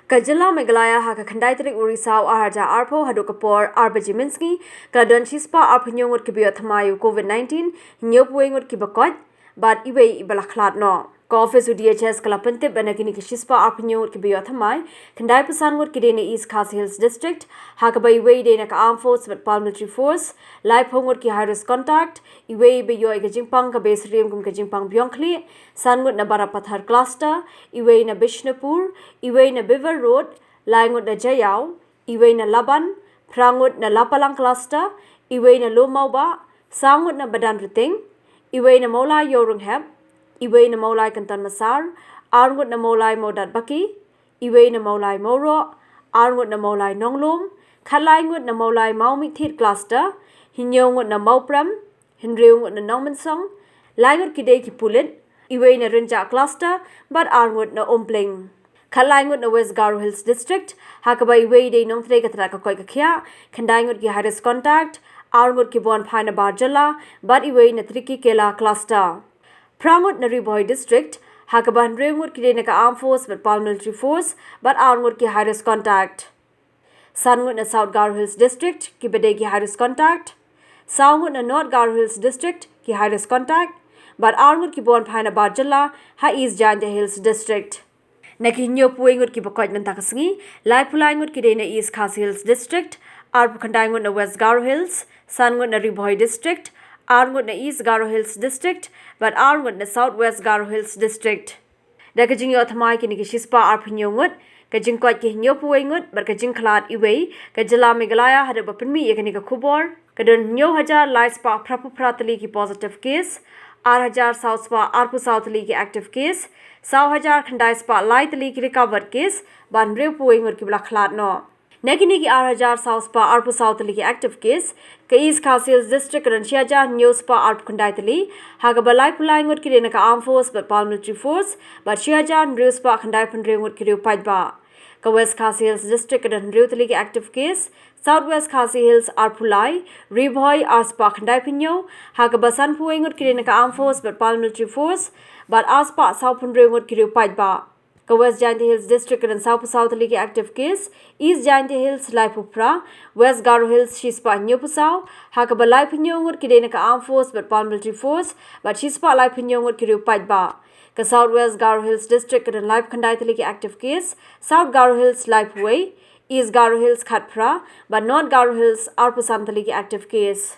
Kajala Megalaya Haka Kandaitrik Urisau Araja Arpo Hadokapor Arbajiminski, Gladon Chispa Arpanyong would Kibio Tamayu COVID-19, Nyopwing would Kibakot, but Iwe Ibalaklat no. Office with DHS Kalapante Benagini Kishispa Arpanyong would Kibio Tamai, Kandai Pasan would Kidene East Khasi Hills District, Hakaba Iwe Denak Armed Force with Paramilitary Force, Lai Pong would Kiharis Contact, Iwe Beyo Gajimpang Kabes Rim Kum Gajimpang Byonkli, Sanwood Nabara Pathar Cluster, Iwe na Bishnapur, Iwe na Beaver Road, Langut na Jayau, Iwe na Laban, Prangut na Lapalang Cluster, Iwe na Lumauba, Sangut na Badan Riting, Iwe na Molai Yorungheb, Iwe na Molai Kantan Masar, Arngut na Molai Modat Baki, Iwe na Molai Moro, Arngut na Molai Nonglum, Kalaingut na Molai Maumik Thit Cluster, Hinyongut na Maupram, Hinriungut na Nongmansong, Langut Kidei Ki Pulit, Iwe na Rinja Cluster, but Arngut na Ompling. Kalaingut na West Garo Hills District, Hakaba Iwe de Nongtre Katraka Koikakya, Kandaingut Ki Harris Contact, Arngut Ki Bon Paina Barjala, but Iwe na Triki Kela Cluster. Prangut na Riboy District, Hakaba Hinriungut Ki Denaka Armed Force but Paramilitary Force, but Arngut Ki Harris Contact. Sangut na South Garo Hills District, Ki Bede Ki Harris Contact. Saungut na North Garo Hills District, Ki Harris Contact. But Arngut ki Bon Paina Barjala, ha East Janja Hills District. Nakinyo Puingut ki Bakoit Mentakasngi, Lai Pulaingut ki Dena East Khasi Hills District, Arpu Kandaingut na West Garo Hills, Sangut na Riboy District, Arngut na East Garo Hills District, but Arngut na Southwest Garo Hills District. Dakajing yo thamai ki nikishispa arpinyongut, kajing kwat ki hinyo puingut, but kajing klat iwe, kajala Megalaya had a bapinmi yakanika kubor, kadun nyo hajar light spa prapu pratali ki positive case, 8000 South Spa Arpu South League active case, 1000 Khandai Spa Light League recovered case, ban real puing would kibla klat no. Negini ki 8000 South Spa Arpu South League active case, ka East Khasi Hills District and Shiaja New Spa Arpu Khandai Tali, Hagabalai Pulang would Kirinaka Armed Force but Paramilitary Force, but Shiaja and Real Spa Khandai Pandring would Kiriu Paidba. Ka West Khasi Hills District and Real League active case, Southwest Khasi Hills Arpulai, Riboy Arspa Khandai Pinyo, Hagabasan Puingut Kirinaka Armed Force but Paramilitary Force, but Arspa South Pandring would Kiriu Paidba. Ka West Jaintia Hills District and South League active case, East Jaintia Hills Laipupra, West Garo Hills Shispa Nyopusau, Hagabalai Pinyo would Kirinaka Armed Force but Paramilitary Force, but Shispa Lai Pinyo would Kiriu Paidba. Ka Southwest Garo Hills District and Life Khandai League active case, South Garo Hills Laipway, East Garo Hills Khatpra, but North Garo Hills Arpu League active case.